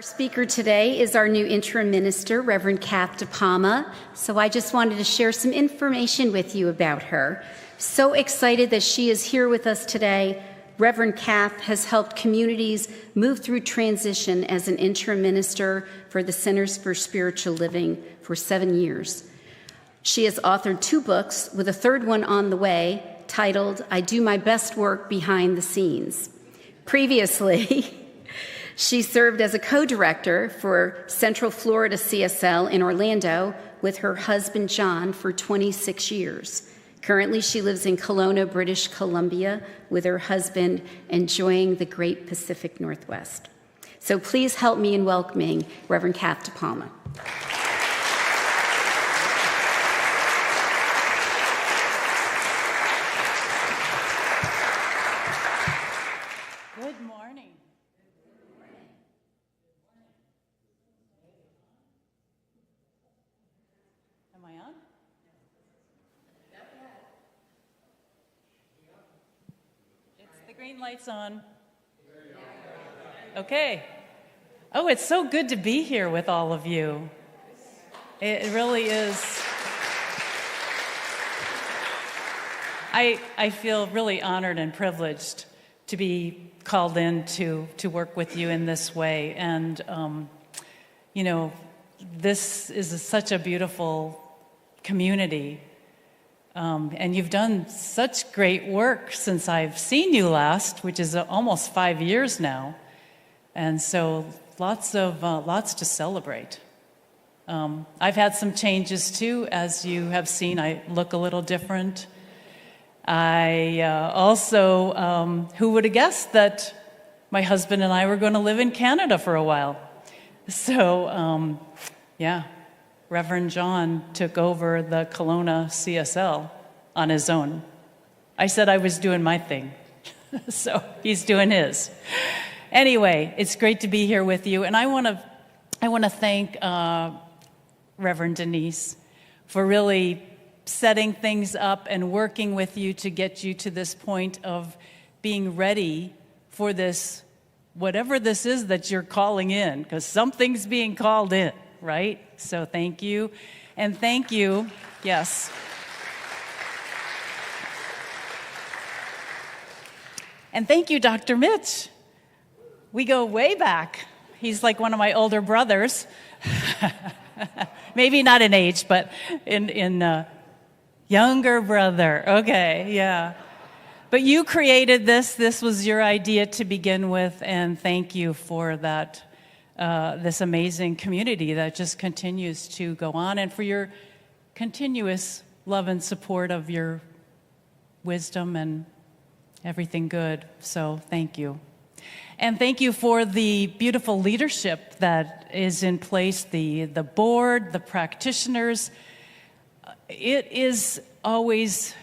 Our speaker today is our new interim minister, Reverend Kath DePalma. So I just wanted to share some information with you about her. So excited that she is here with us today. Reverend Kath has helped communities move through transition as an interim minister for the Centers for Spiritual Living for 7 years. She has authored 2 books, with a third one on the way, titled, I Do My Best Work Behind the Scenes. Previously, she served as a co-director for Central Florida CSL in Orlando with her husband, John, for 26 years. Currently, she lives in Kelowna, British Columbia, with her husband, enjoying the great Pacific Northwest. So please help me in welcoming Reverend Kath DePalma. Good morning. Am I on? The green light's on. Okay. Oh, it's so good to be here with all of you. It really is. I feel really honored and privileged to be called in to work with you in this way. And, this is such a beautiful community. And you've done such great work since I've seen you last, which is almost 5 years now. And so lots to celebrate. I've had some changes too, as you have seen. I look a little different. I also, who would have guessed that my husband and I were going to live in Canada for a while? So, Reverend John took over the Kelowna CSL on his own. I said I was doing my thing, so he's doing his. Anyway, it's great to be here with you, and I want to thank Reverend Denise for really setting things up and working with you to get you to this point of being ready for this, whatever this is that you're calling in, because something's being called in, right? So thank you. And thank you, yes. And thank you, Dr. Mitch. We go way back. He's like one of my older brothers. Maybe not in age, but in younger brother. Okay, yeah. But you created this. This was your idea to begin with, and thank you for that, this amazing community that just continues to go on, and for your continuous love and support of your wisdom and everything good. So thank you. And thank you for the beautiful leadership that is in place, the board, the practitioners. It is always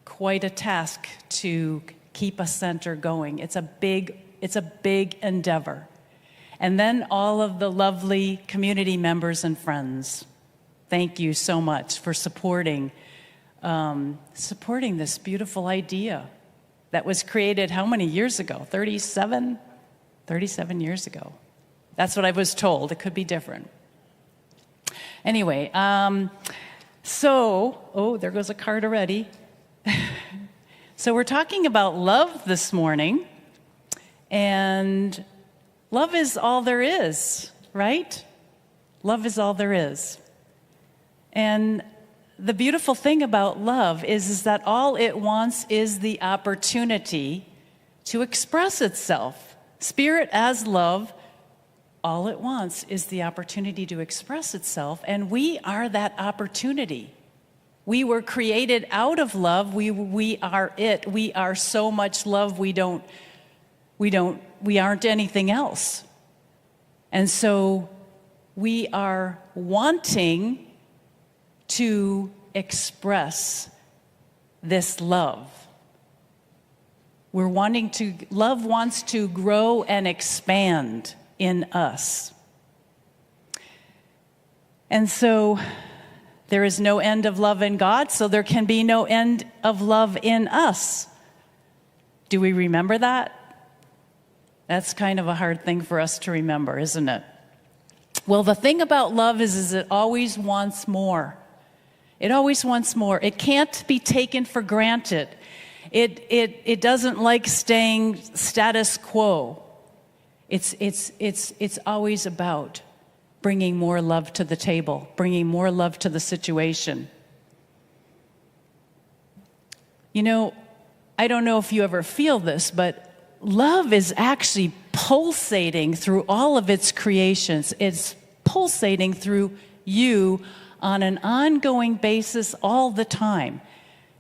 quite a task to keep a center going. It's a big endeavor. And then all of the lovely community members and friends. Thank you so much for supporting this beautiful idea that was created how many years ago? 37 years ago. That's what I was told. It could be different. Anyway, there goes a card already. So we're talking about love this morning, and love is all there is, right? Love is all there is. And the beautiful thing about love is that all it wants is the opportunity to express itself. Spirit as love, all it wants is the opportunity to express itself, and we are that opportunity. We were created out of love. We are it. We are so much love. We aren't anything else. And so we are wanting to express this love. Love wants to grow and expand in us. And so there is no end of love in God, so there can be no end of love in us. Do we remember that? That's kind of a hard thing for us to remember, isn't it? Well, the thing about love is it always wants more. It always wants more. It can't be taken for granted. It doesn't like staying status quo. It's always about bringing more love to the table, bringing more love to the situation. You know, I don't know if you ever feel this, but love is actually pulsating through all of its creations. It's pulsating through you on an ongoing basis all the time.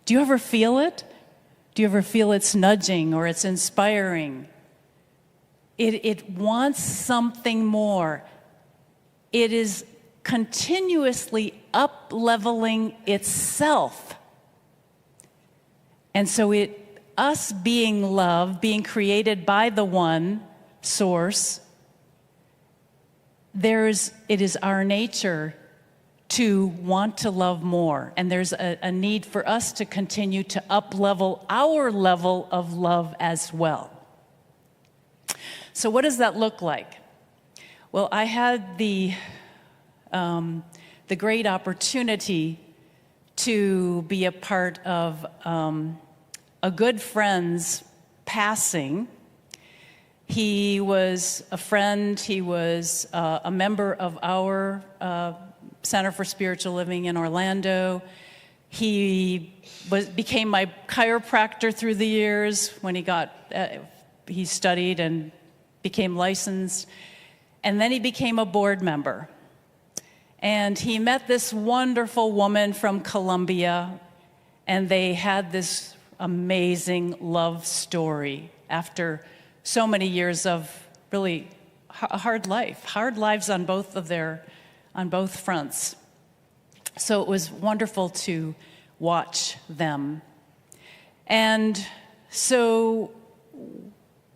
Do you ever feel it? Do you ever feel it's nudging or it's inspiring? It wants something more. It is continuously up-leveling itself. And so us being love, being created by the one source, it is our nature to want to love more. And there's a need for us to continue to up-level our level of love as well. So what does that look like? Well, I had the great opportunity to be a part of a good friend's passing. He was a friend. He was a member of our Center for Spiritual Living in Orlando. He became my chiropractor through the years when he studied and became licensed. And then he became a board member. And he met this wonderful woman from Colombia, and they had this amazing love story after so many years of really hard lives on both fronts. So it was wonderful to watch them. And so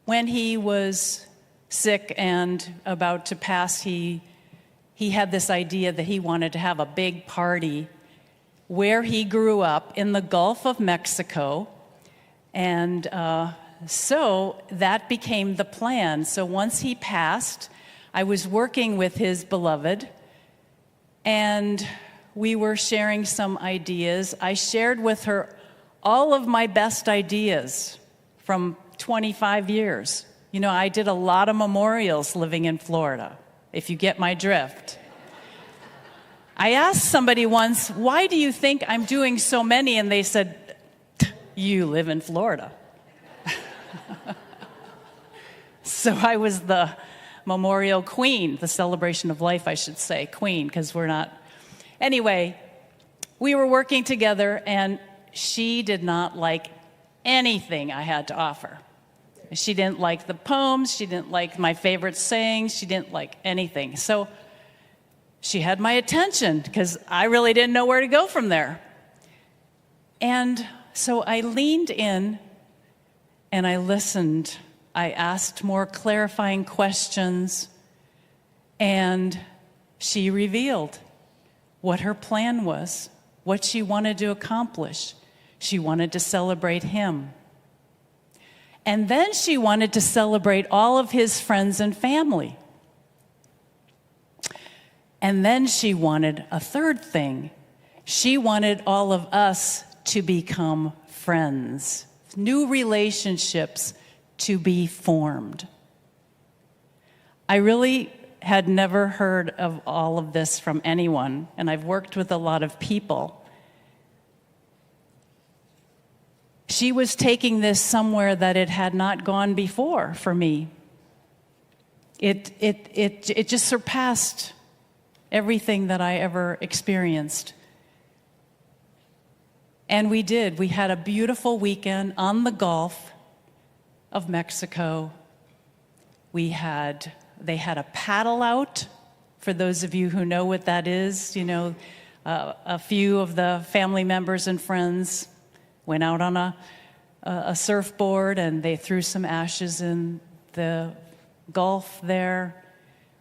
when he was sick and about to pass, he had this idea that he wanted to have a big party where he grew up in the Gulf of Mexico. And so that became the plan. So once he passed, I was working with his beloved, and we were sharing some ideas. I shared with her all of my best ideas from 25 years. You know, I did a lot of memorials living in Florida, if you get my drift. I asked somebody once, why do you think I'm doing so many? And they said, you live in Florida. So I was the memorial queen, the celebration of life, I should say, queen, because we're not. Anyway, we were working together, and she did not like anything I had to offer. She didn't like the poems. She didn't like my favorite sayings. She didn't like anything. So she had my attention because I really didn't know where to go from there. And so I leaned in and I listened. I asked more clarifying questions, and she revealed what her plan was, what she wanted to accomplish. She wanted to celebrate him. And then she wanted to celebrate all of his friends and family. And then she wanted a third thing. She wanted all of us to become friends, new relationships to be formed. I really had never heard of all of this from anyone, and I've worked with a lot of people. She was taking this somewhere that it had not gone before for me. It just surpassed everything that I ever experienced. And we did. We had a beautiful weekend on the Gulf of Mexico. They had a paddle out. For those of you who know what that is, you know, a few of the family members and friends went out on a surfboard, and they threw some ashes in the Gulf there.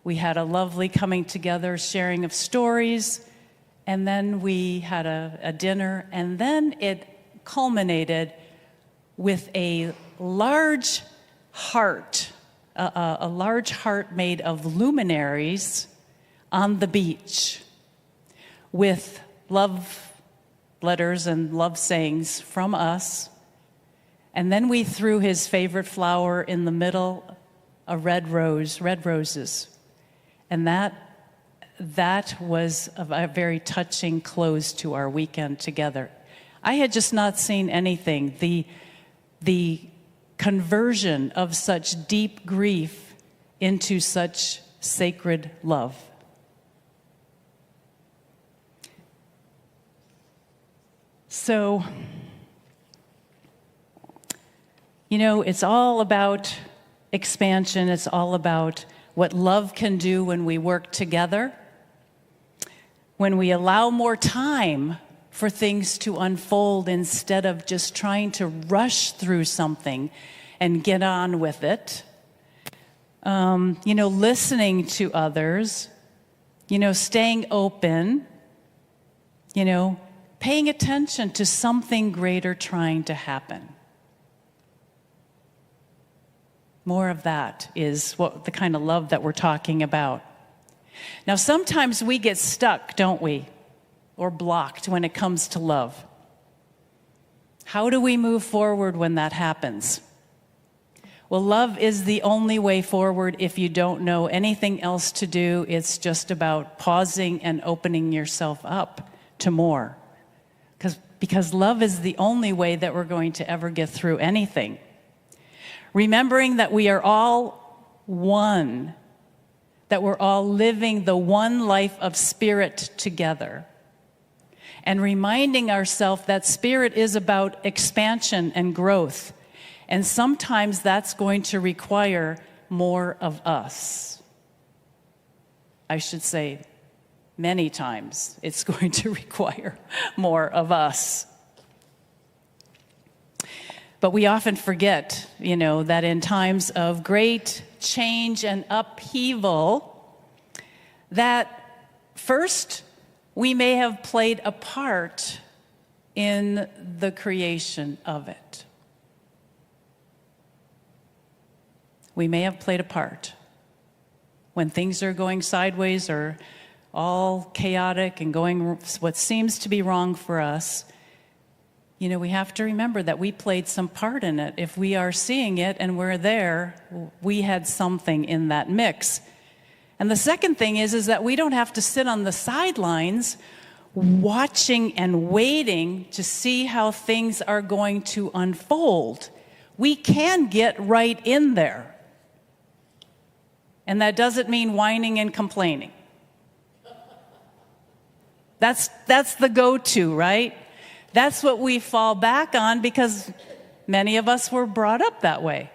We had a lovely coming together, sharing of stories, and then we had a dinner, and then it culminated with a large heart a large heart made of luminaries on the beach with love letters and love sayings from us. And then we threw his favorite flower in the middle, a red roses. And that was a very touching close to our weekend together. I had just not seen anything. The conversion of such deep grief into such sacred love. So, it's all about expansion. It's all about what love can do when we work together, when we allow more time for things to unfold instead of just trying to rush through something and get on with it. Listening to others, staying open, paying attention to something greater trying to happen. More of that is the kind of love that we're talking about. Now, sometimes we get stuck, don't we? Or blocked when it comes to love. How do we move forward when that happens? Well, love is the only way forward if you don't know anything else to do. It's just about pausing and opening yourself up to more. Because love is the only way that we're going to ever get through anything. Remembering that we are all one, that we're all living the one life of spirit together. And reminding ourselves that spirit is about expansion and growth. And sometimes that's going to require more of us. I should say, many times it's going to require more of us. But we often forget, that in times of great change and upheaval, that first, we may have played a part in the creation of it. We may have played a part. When things are going sideways or all chaotic and going what seems to be wrong for us, we have to remember that we played some part in it. If we are seeing it and we're there, we had something in that mix. And the second thing is that we don't have to sit on the sidelines watching and waiting to see how things are going to unfold. We can get right in there. And that doesn't mean whining and complaining. That's the go-to, right? That's what we fall back on because many of us were brought up that way.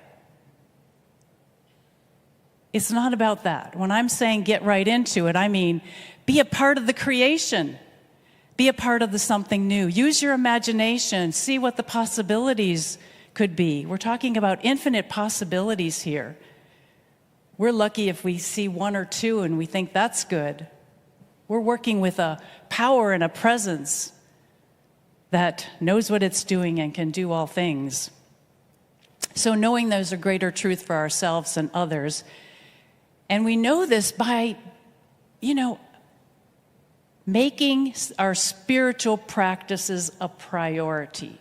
It's not about that. When I'm saying get right into it, I mean be a part of the creation. Be a part of the something new. Use your imagination. See what the possibilities could be. We're talking about infinite possibilities here. We're lucky if we see one or two and we think that's good. We're working with a power and a presence that knows what it's doing and can do all things. So knowing there's a greater truth for ourselves and others. And we know this by, making our spiritual practices a priority.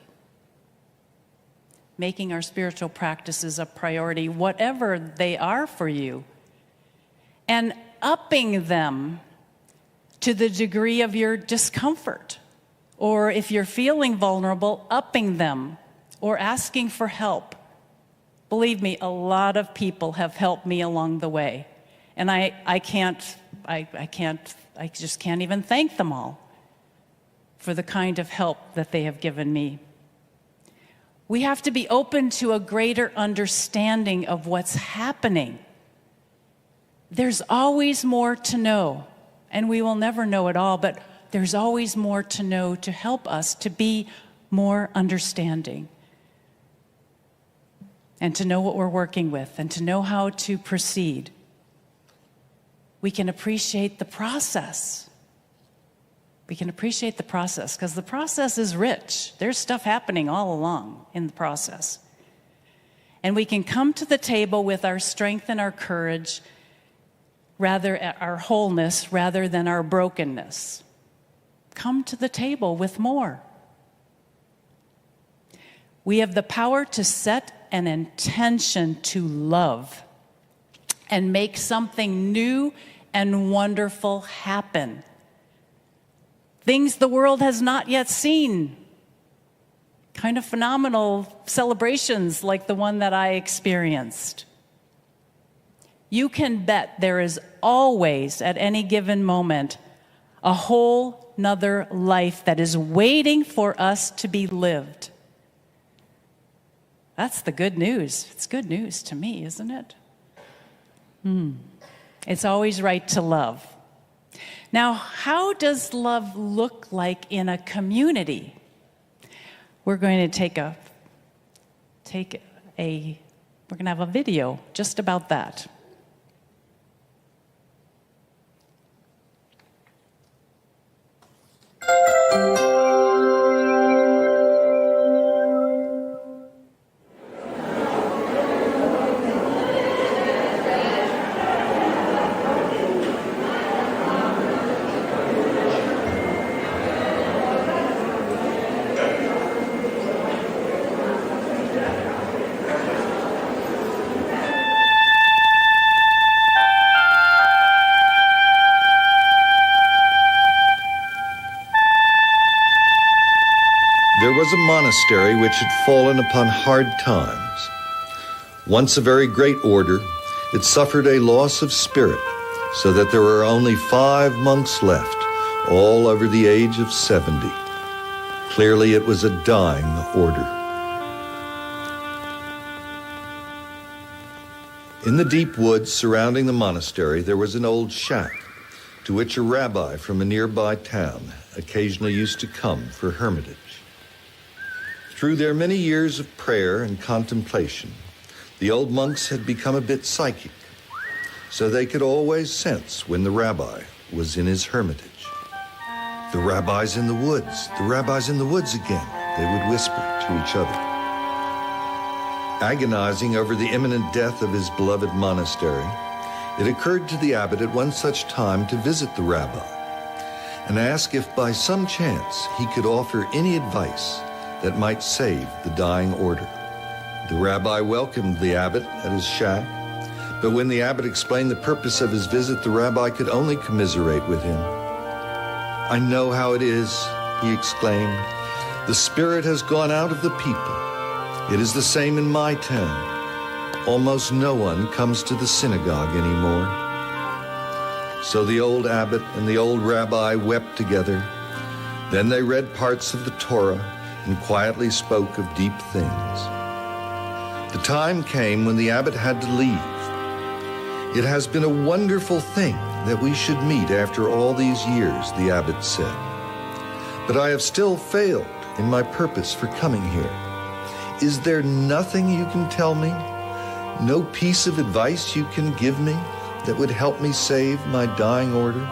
Making our spiritual practices a priority, whatever they are for you. And upping them to the degree of your discomfort. Or if you're feeling vulnerable, upping them or asking for help. Believe me, a lot of people have helped me along the way. And I just can't even thank them all for the kind of help that they have given me. We have to be open to a greater understanding of what's happening. There's always more to know, and we will never know it all, but there's always more to know to help us to be more understanding and to know what we're working with and to know how to proceed. We can appreciate the process. We can appreciate the process because the process is rich. There's stuff happening all along in the process. And we can come to the table with our strength and our courage, our wholeness, rather than our brokenness. Come to the table with more. We have the power to set an intention to love and make something new and wonderful happen. Things the world has not yet seen. Kind of phenomenal celebrations like the one that I experienced. You can bet there is always, at any given moment, a whole nother life that is waiting for us to be lived. That's the good news. It's good news to me, isn't it? It's always right to love. Now, how does love look like in a community? We're going to we're going to have a video just about that. There was a monastery which had fallen upon hard times. Once a very great order, it suffered a loss of spirit, so that there were only 5 monks left, all over the age of 70. Clearly it was a dying order. In the deep woods surrounding the monastery, there was an old shack, to which a rabbi from a nearby town occasionally used to come for hermitage. Through their many years of prayer and contemplation, the old monks had become a bit psychic, so they could always sense when the rabbi was in his hermitage. "The rabbi's in the woods, the rabbi's in the woods again," they would whisper to each other. Agonizing over the imminent death of his beloved monastery, it occurred to the abbot at one such time to visit the rabbi and ask if by some chance he could offer any advice that might save the dying order. The rabbi welcomed the abbot at his shack, but when the abbot explained the purpose of his visit, the rabbi could only commiserate with him. "I know how it is," he exclaimed. "The spirit has gone out of the people. It is the same in my town. Almost no one comes to the synagogue anymore." So the old abbot and the old rabbi wept together. Then they read parts of the Torah and quietly spoke of deep things. The time came when the abbot had to leave. "It has been a wonderful thing that we should meet after all these years," the abbot said. "But I have still failed in my purpose for coming here. Is there nothing you can tell me? No piece of advice you can give me that would help me save my dying order?"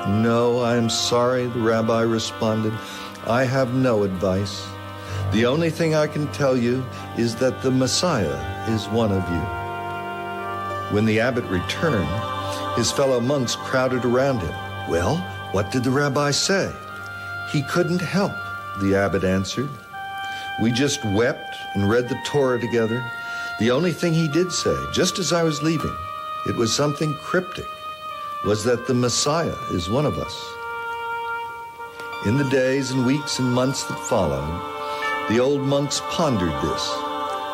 "No, I am sorry," the rabbi responded. "I have no advice. The only thing I can tell you is that the Messiah is one of you." When the abbot returned, his fellow monks crowded around him. "Well, what did the rabbi say?" "He couldn't help," the abbot answered. "We just wept and read the Torah together. The only thing he did say, just as I was leaving, it was something cryptic, was that the Messiah is one of us." In the days and weeks and months that followed, the old monks pondered this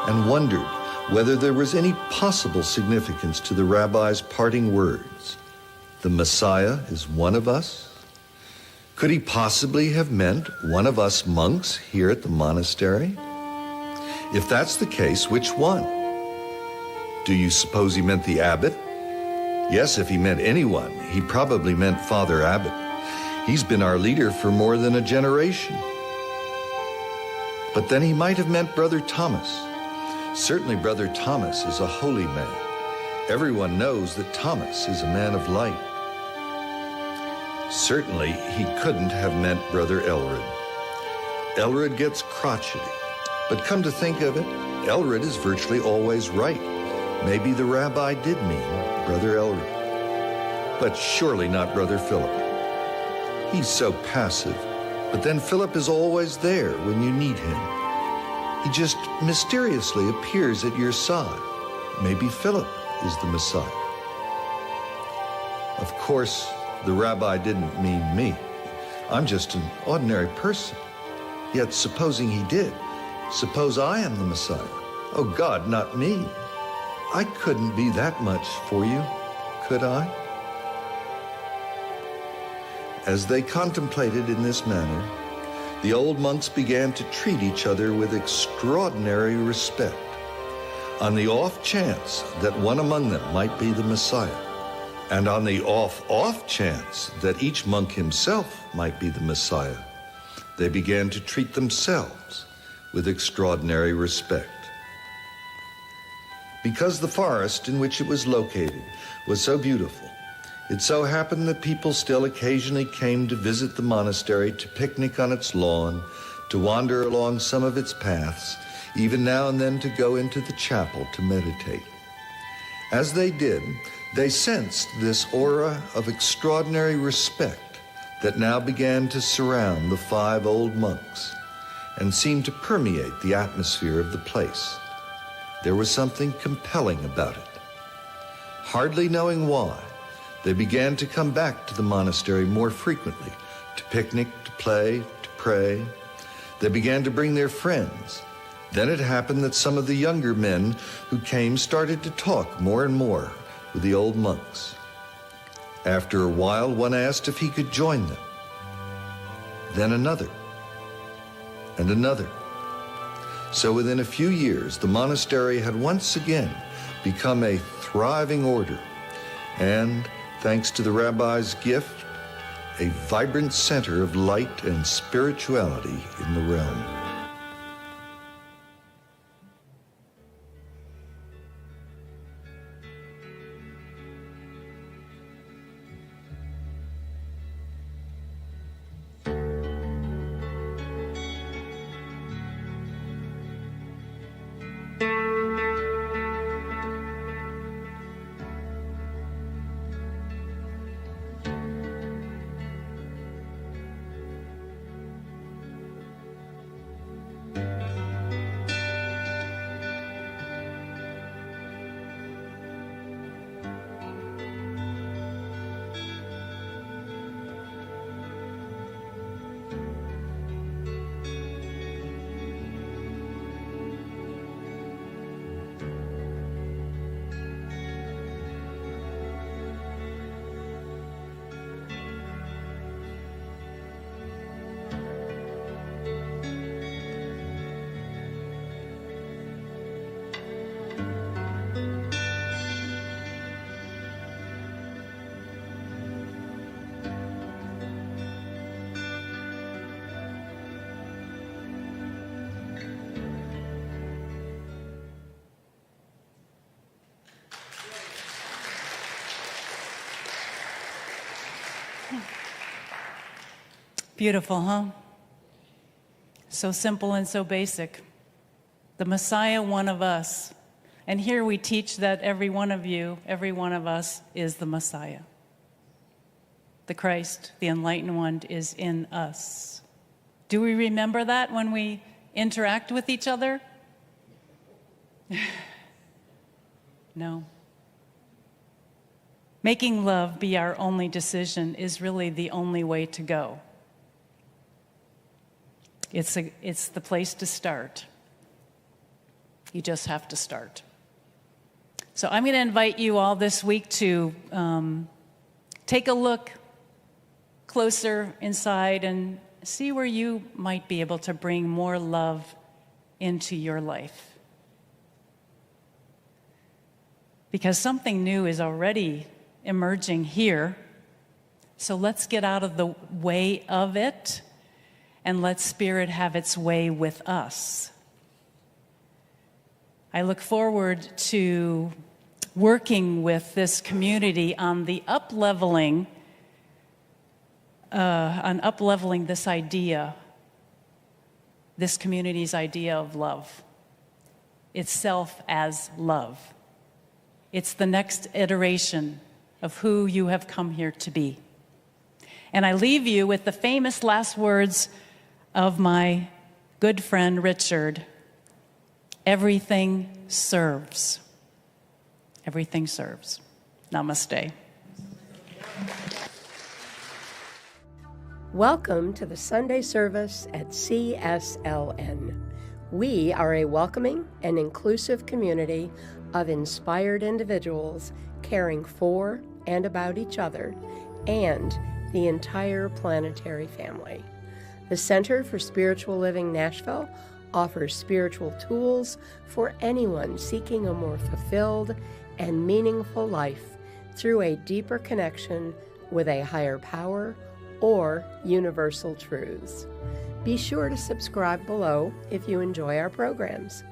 and wondered whether there was any possible significance to the rabbi's parting words. "The Messiah is one of us?" Could he possibly have meant one of us monks here at the monastery? If that's the case, which one? Do you suppose he meant the abbot? Yes, if he meant anyone, he probably meant Father Abbot. He's been our leader for more than a generation. But then he might have meant Brother Thomas. Certainly Brother Thomas is a holy man. Everyone knows that Thomas is a man of light. Certainly he couldn't have meant Brother Elred. Elred gets crotchety. But come to think of it, Elred is virtually always right. Maybe the rabbi did mean Brother Elred. But surely not Brother Philip. He's so passive, but then Philip is always there when you need him. He just mysteriously appears at your side. Maybe Philip is the Messiah. Of course, the rabbi didn't mean me. I'm just an ordinary person. Yet supposing he did, suppose I am the Messiah. Oh God, not me. I couldn't be that much for you, could I? As they contemplated in this manner, the old monks began to treat each other with extraordinary respect, on the off chance that one among them might be the Messiah, and on the off chance that each monk himself might be the Messiah. They began to treat themselves with extraordinary respect. Because the forest in which it was located was so beautiful, it so happened that people still occasionally came to visit the monastery, to picnic on its lawn, to wander along some of its paths, even now and then to go into the chapel to meditate. As they did, they sensed this aura of extraordinary respect that now began to surround the 5 old monks and seemed to permeate the atmosphere of the place. There was something compelling about it. Hardly knowing why, they began to come back to the monastery more frequently, to picnic, to play, to pray. They began to bring their friends. Then it happened that some of the younger men who came started to talk more and more with the old monks. After a while, one asked if he could join them. Then another, and another. So within a few years, the monastery had once again become a thriving order, and thanks to the rabbi's gift, a vibrant center of light and spirituality in the realm. Beautiful, huh? So simple and so basic. The Messiah, one of us. And here we teach that every one of you, every one of us is the Messiah. The Christ, the Enlightened One, is in us. Do we remember that when we interact with each other? No. Making love be our only decision is really the only way to go. It's the place to start. You just have to start. So I'm going to invite you all this week to take a look closer inside and see where you might be able to bring more love into your life. Because something new is already emerging here. So let's get out of the way of it and let Spirit have its way with us. I look forward to working with this community on the up-leveling this idea this community's idea of love, itself as love. It's the next iteration of who you have come here to be. And I leave you with the famous last words of my good friend Richard: everything serves. Everything serves. Namaste. Welcome to the Sunday service at CSLN. We are a welcoming and inclusive community of inspired individuals caring for and about each other and the entire planetary family. The Center for Spiritual Living Nashville offers spiritual tools for anyone seeking a more fulfilled and meaningful life through a deeper connection with a higher power or universal truths. Be sure to subscribe below if you enjoy our programs.